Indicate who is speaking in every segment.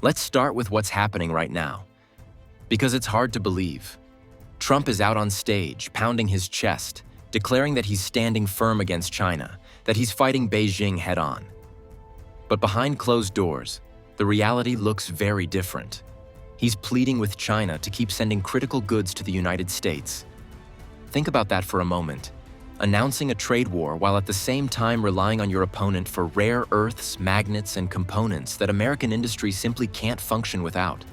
Speaker 1: Let's start with what's happening right now, because it's hard to believe. Trump is out on stage, pounding his chest, declaring that he's standing firm against China, that he's fighting Beijing head-on. But behind closed doors, the reality looks very different. He's pleading with China to keep sending critical goods to the United States. Think about that for a moment. Announcing a trade war while at the same time relying on your opponent for rare earths, magnets, and components that American industry simply can't function without.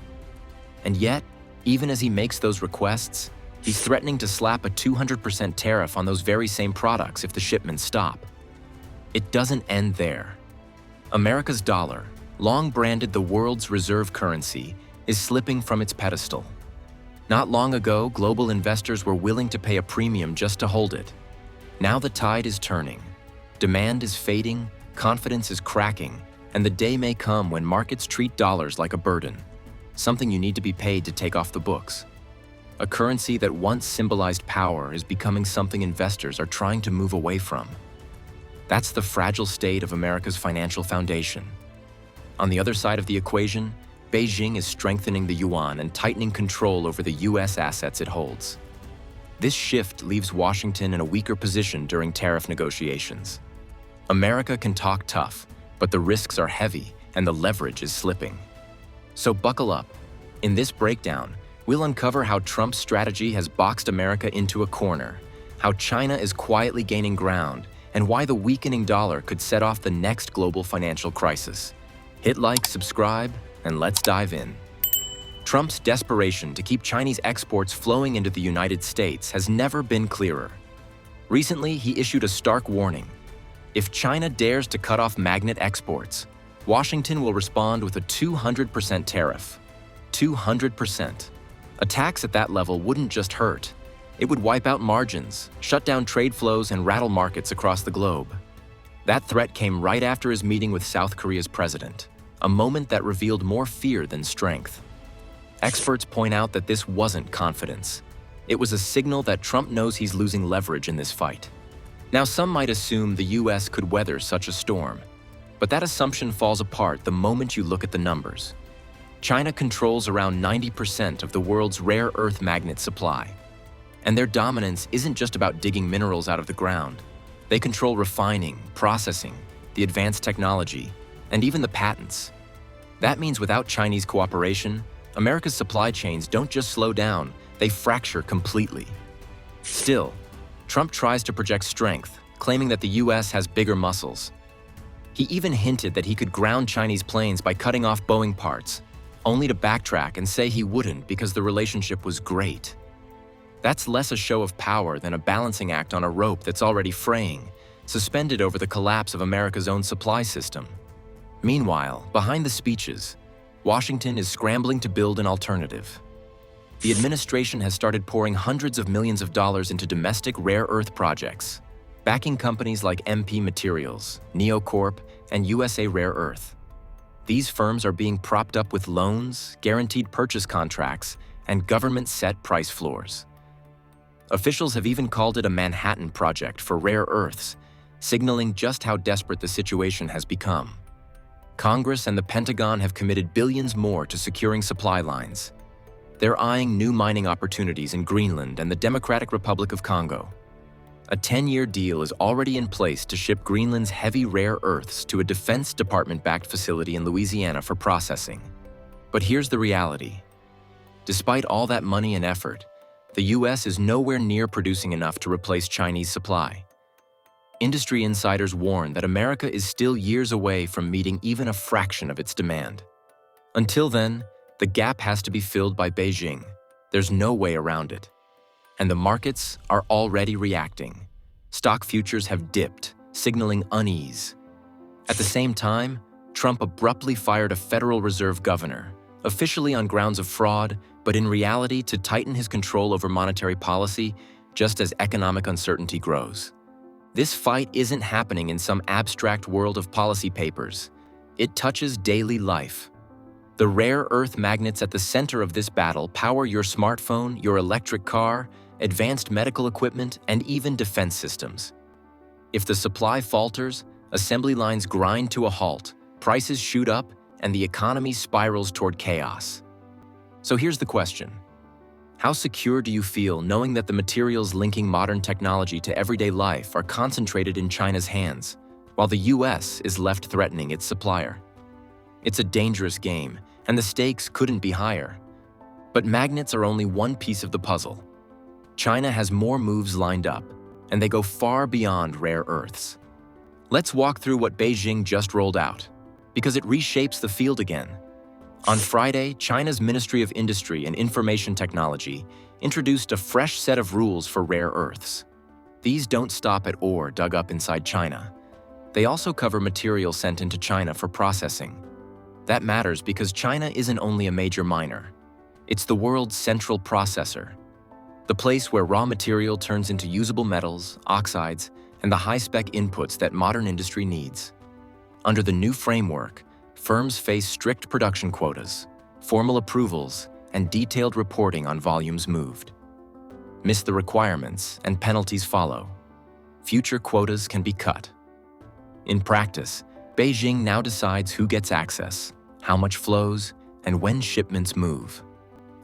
Speaker 1: And yet, even as he makes those requests, he's threatening to slap a 200% tariff on those very same products if the shipments stop. It doesn't end there. America's dollar, long branded the world's reserve currency, is slipping from its pedestal. Not long ago, global investors were willing to pay a premium just to hold it. Now the tide is turning. Demand is fading, confidence is cracking, and the day may come when markets treat dollars like a burden, something you need to be paid to take off the books. A currency that once symbolized power is becoming something investors are trying to move away from. That's the fragile state of America's financial foundation. On the other side of the equation, Beijing is strengthening the yuan and tightening control over the U.S. assets it holds. This shift leaves Washington in a weaker position during tariff negotiations. America can talk tough, but the risks are heavy and the leverage is slipping. So buckle up. In this breakdown, we'll uncover how Trump's strategy has boxed America into a corner, how China is quietly gaining ground, and why the weakening dollar could set off the next global financial crisis. Hit like, subscribe, and let's dive in. Trump's desperation to keep Chinese exports flowing into the United States has never been clearer. Recently, he issued a stark warning. If China dares to cut off magnet exports, Washington will respond with a 200% tariff. 200%. A tax at that level wouldn't just hurt. It would wipe out margins, shut down trade flows, and rattle markets across the globe. That threat came right after his meeting with South Korea's president, a moment that revealed more fear than strength. Experts point out that this wasn't confidence. It was a signal that Trump knows he's losing leverage in this fight. Now, some might assume the U.S. could weather such a storm, but that assumption falls apart the moment you look at the numbers. China controls around 90% of the world's rare earth magnet supply. And their dominance isn't just about digging minerals out of the ground. They control refining, processing, the advanced technology, and even the patents. That means without Chinese cooperation, America's supply chains don't just slow down, they fracture completely. Still, Trump tries to project strength, claiming that the U.S. has bigger muscles. He even hinted that he could ground Chinese planes by cutting off Boeing parts, only to backtrack and say he wouldn't because the relationship was great. That's less a show of power than a balancing act on a rope that's already fraying, suspended over the collapse of America's own supply system. Meanwhile, behind the speeches, Washington is scrambling to build an alternative. The administration has started pouring hundreds of millions of dollars into domestic rare earth projects, backing companies like MP Materials, Neocorp, and USA Rare Earth. These firms are being propped up with loans, guaranteed purchase contracts, and government-set price floors. Officials have even called it a Manhattan Project for rare earths, signaling just how desperate the situation has become. Congress and the Pentagon have committed billions more to securing supply lines. They're eyeing new mining opportunities in Greenland and the Democratic Republic of Congo. A 10-year deal is already in place to ship Greenland's heavy rare earths to a Defense Department-backed facility in Louisiana for processing. But here's the reality. Despite all that money and effort, the U.S. is nowhere near producing enough to replace Chinese supply. Industry insiders warn that America is still years away from meeting even a fraction of its demand. Until then, the gap has to be filled by Beijing. There's no way around it. And the markets are already reacting. Stock futures have dipped, signaling unease. At the same time, Trump abruptly fired a Federal Reserve governor, officially on grounds of fraud, but in reality to tighten his control over monetary policy just as economic uncertainty grows. This fight isn't happening in some abstract world of policy papers. It touches daily life. The rare earth magnets at the center of this battle power your smartphone, your electric car, advanced medical equipment, and even defense systems. If the supply falters, assembly lines grind to a halt, prices shoot up, and the economy spirals toward chaos. So here's the question. How secure do you feel knowing that the materials linking modern technology to everyday life are concentrated in China's hands, while the US is left threatening its supplier? It's a dangerous game, and the stakes couldn't be higher. But magnets are only one piece of the puzzle. China has more moves lined up, and they go far beyond rare earths. Let's walk through what Beijing just rolled out, because it reshapes the field again. On Friday, China's Ministry of Industry and Information Technology introduced a fresh set of rules for rare earths. These don't stop at ore dug up inside China. They also cover material sent into China for processing. That matters because China isn't only a major miner. It's the world's central processor, the place where raw material turns into usable metals, oxides, and the high-spec inputs that modern industry needs. Under the new framework, firms face strict production quotas, formal approvals, and detailed reporting on volumes moved. Miss the requirements, and penalties follow. Future quotas can be cut. In practice, Beijing now decides who gets access, how much flows, and when shipments move.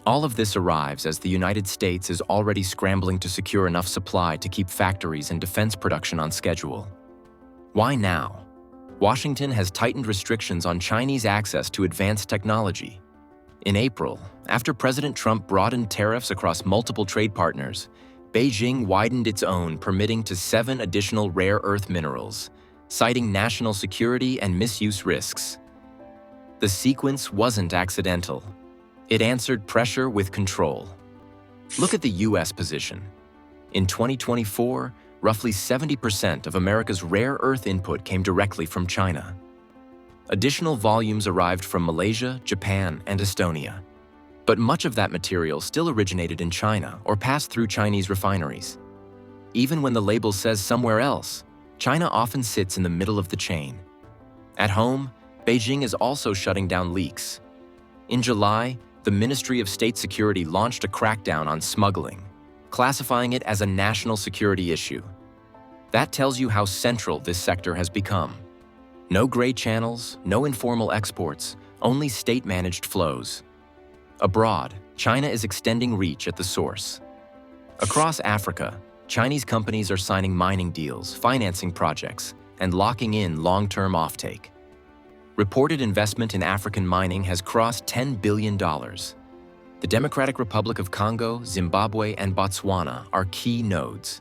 Speaker 1: All of this arrives as the United States is already scrambling to secure enough supply to keep factories and defense production on schedule. Why now? Washington has tightened restrictions on Chinese access to advanced technology. In April, after President Trump broadened tariffs across multiple trade partners, Beijing widened its own, permitting to 7 additional rare earth minerals, citing national security and misuse risks. The sequence wasn't accidental. It answered pressure with control. Look at the US position. In 2024, roughly 70% of America's rare earth input came directly from China. Additional volumes arrived from Malaysia, Japan, and Estonia. But much of that material still originated in China or passed through Chinese refineries. Even when the label says somewhere else, China often sits in the middle of the chain. At home, Beijing is also shutting down leaks. In July, the Ministry of State Security launched a crackdown on smuggling, classifying it as a national security issue. That tells you how central this sector has become. No gray channels, no informal exports, only state-managed flows. Abroad, China is extending reach at the source. Across Africa, Chinese companies are signing mining deals, financing projects, and locking in long-term offtake. Reported investment in African mining has crossed $10 billion. The Democratic Republic of Congo, Zimbabwe, and Botswana are key nodes.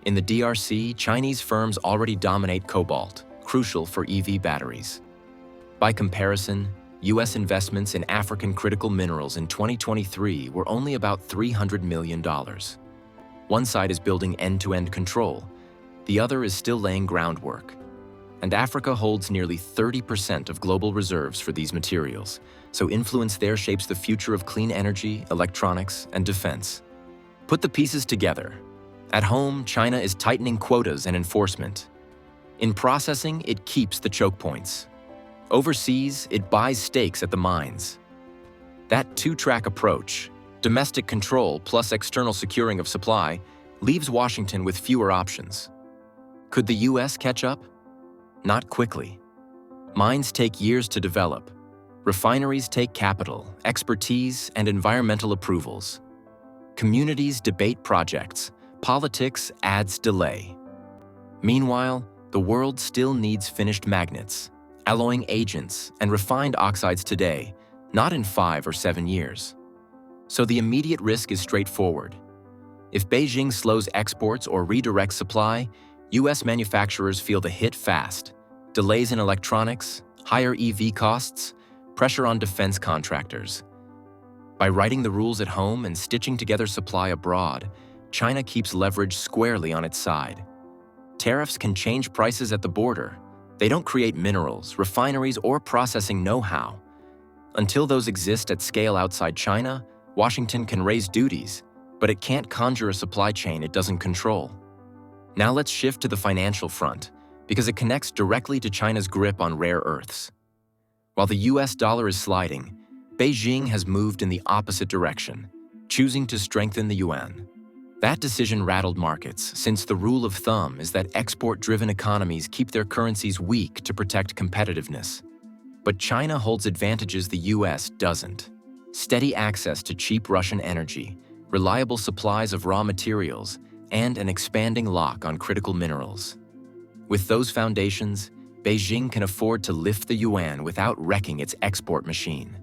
Speaker 1: In the DRC, Chinese firms already dominate cobalt, crucial for EV batteries. By comparison, US investments in African critical minerals in 2023 were only about $300 million. One side is building end-to-end control, the other is still laying groundwork. And Africa holds nearly 30% of global reserves for these materials, so influence there shapes the future of clean energy, electronics, and defense. Put the pieces together. At home, China is tightening quotas and enforcement. In processing, it keeps the choke points. Overseas, it buys stakes at the mines. That two-track approach, domestic control plus external securing of supply, leaves Washington with fewer options. Could the US catch up? Not quickly. Mines take years to develop. Refineries take capital, expertise, and environmental approvals. Communities debate projects. Politics adds delay. Meanwhile, the world still needs finished magnets, alloying agents, and refined oxides today, not in 5 or 7 years. So the immediate risk is straightforward. If Beijing slows exports or redirects supply, US manufacturers feel the hit fast. Delays in electronics, higher EV costs, pressure on defense contractors. By writing the rules at home and stitching together supply abroad, China keeps leverage squarely on its side. Tariffs can change prices at the border. They don't create minerals, refineries, or processing know-how. Until those exist at scale outside China, Washington can raise duties, but it can't conjure a supply chain it doesn't control. Now let's shift to the financial front, because it connects directly to China's grip on rare earths. While the US dollar is sliding, Beijing has moved in the opposite direction, choosing to strengthen the yuan. That decision rattled markets, since the rule of thumb is that export-driven economies keep their currencies weak to protect competitiveness. But China holds advantages the US doesn't. Steady access to cheap Russian energy, reliable supplies of raw materials, and an expanding lock on critical minerals. With those foundations, Beijing can afford to lift the yuan without wrecking its export machine.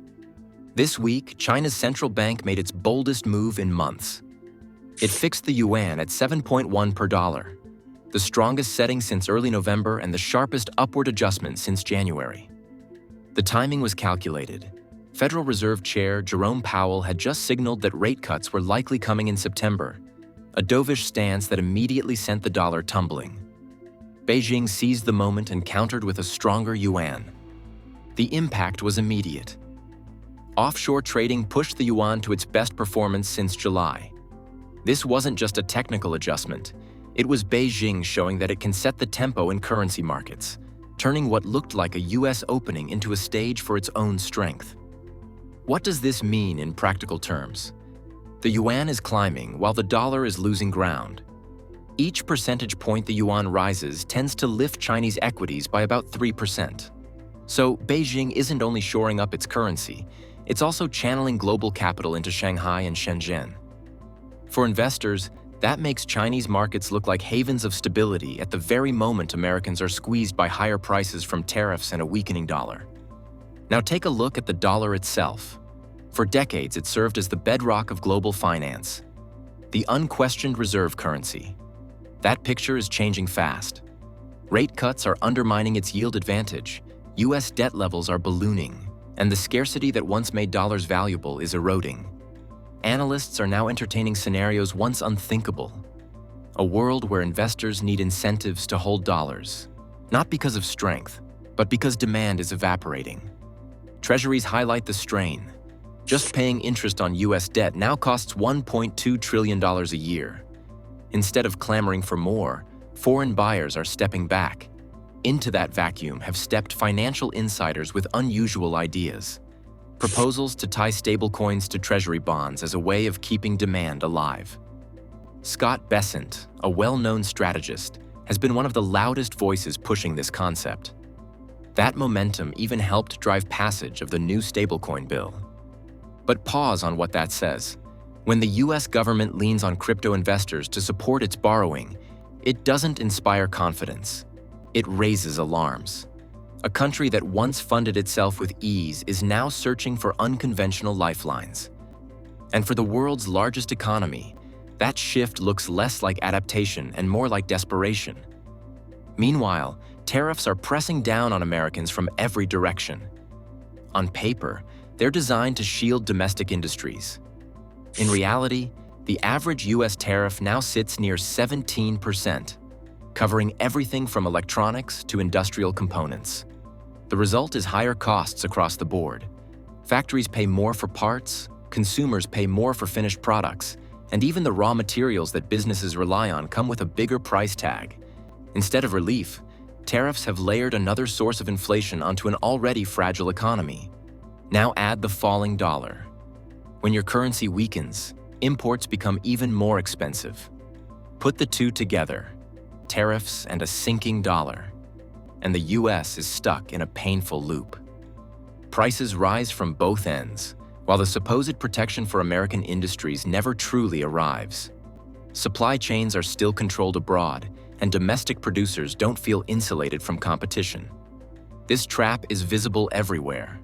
Speaker 1: This week, China's central bank made its boldest move in months. It fixed the yuan at 7.1 per dollar, the strongest setting since early November and the sharpest upward adjustment since January. The timing was calculated. Federal Reserve Chair Jerome Powell had just signaled that rate cuts were likely coming in September, a dovish stance that immediately sent the dollar tumbling. Beijing seized the moment and countered with a stronger yuan. The impact was immediate. Offshore trading pushed the yuan to its best performance since July. This wasn't just a technical adjustment. It was Beijing showing that it can set the tempo in currency markets, turning what looked like a US opening into a stage for its own strength. What does this mean in practical terms? The yuan is climbing while the dollar is losing ground. Each percentage point the yuan rises tends to lift Chinese equities by about 3%. So Beijing isn't only shoring up its currency, it's also channeling global capital into Shanghai and Shenzhen. For investors, that makes Chinese markets look like havens of stability at the very moment Americans are squeezed by higher prices from tariffs and a weakening dollar. Now take a look at the dollar itself. For decades, it served as the bedrock of global finance, the unquestioned reserve currency. That picture is changing fast. Rate cuts are undermining its yield advantage, US debt levels are ballooning, and the scarcity that once made dollars valuable is eroding. Analysts are now entertaining scenarios once unthinkable. A world where investors need incentives to hold dollars, not because of strength, but because demand is evaporating. Treasuries highlight the strain. Just paying interest on US debt now costs $1.2 trillion a year. Instead of clamoring for more, foreign buyers are stepping back. Into that vacuum have stepped financial insiders with unusual ideas. Proposals to tie stablecoins to treasury bonds as a way of keeping demand alive. Scott Bessent, a well-known strategist, has been one of the loudest voices pushing this concept. That momentum even helped drive passage of the new stablecoin bill. But pause on what that says. When the US government leans on crypto investors to support its borrowing, it doesn't inspire confidence. It raises alarms. A country that once funded itself with ease is now searching for unconventional lifelines. And for the world's largest economy, that shift looks less like adaptation and more like desperation. Meanwhile, tariffs are pressing down on Americans from every direction. On paper, they're designed to shield domestic industries. In reality, the average US tariff now sits near 17%, covering everything from electronics to industrial components. The result is higher costs across the board. Factories pay more for parts, consumers pay more for finished products, and even the raw materials that businesses rely on come with a bigger price tag. Instead of relief, tariffs have layered another source of inflation onto an already fragile economy. Now add the falling dollar. When your currency weakens, imports become even more expensive. Put the two together, tariffs and a sinking dollar, and the US is stuck in a painful loop. Prices rise from both ends, while the supposed protection for American industries never truly arrives. Supply chains are still controlled abroad, and domestic producers don't feel insulated from competition. This trap is visible everywhere.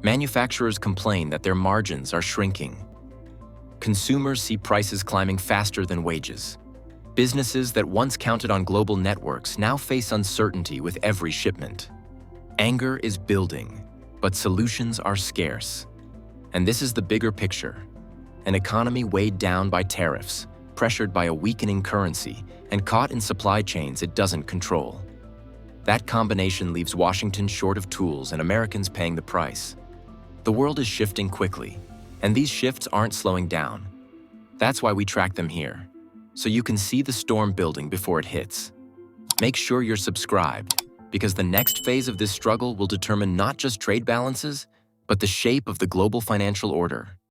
Speaker 1: Manufacturers complain that their margins are shrinking. Consumers see prices climbing faster than wages. Businesses that once counted on global networks now face uncertainty with every shipment. Anger is building, but solutions are scarce. And this is the bigger picture. An economy weighed down by tariffs, pressured by a weakening currency, and caught in supply chains it doesn't control. That combination leaves Washington short of tools and Americans paying the price. The world is shifting quickly, and these shifts aren't slowing down. That's why we track them here, so you can see the storm building before it hits. Make sure you're subscribed, because the next phase of this struggle will determine not just trade balances, but the shape of the global financial order.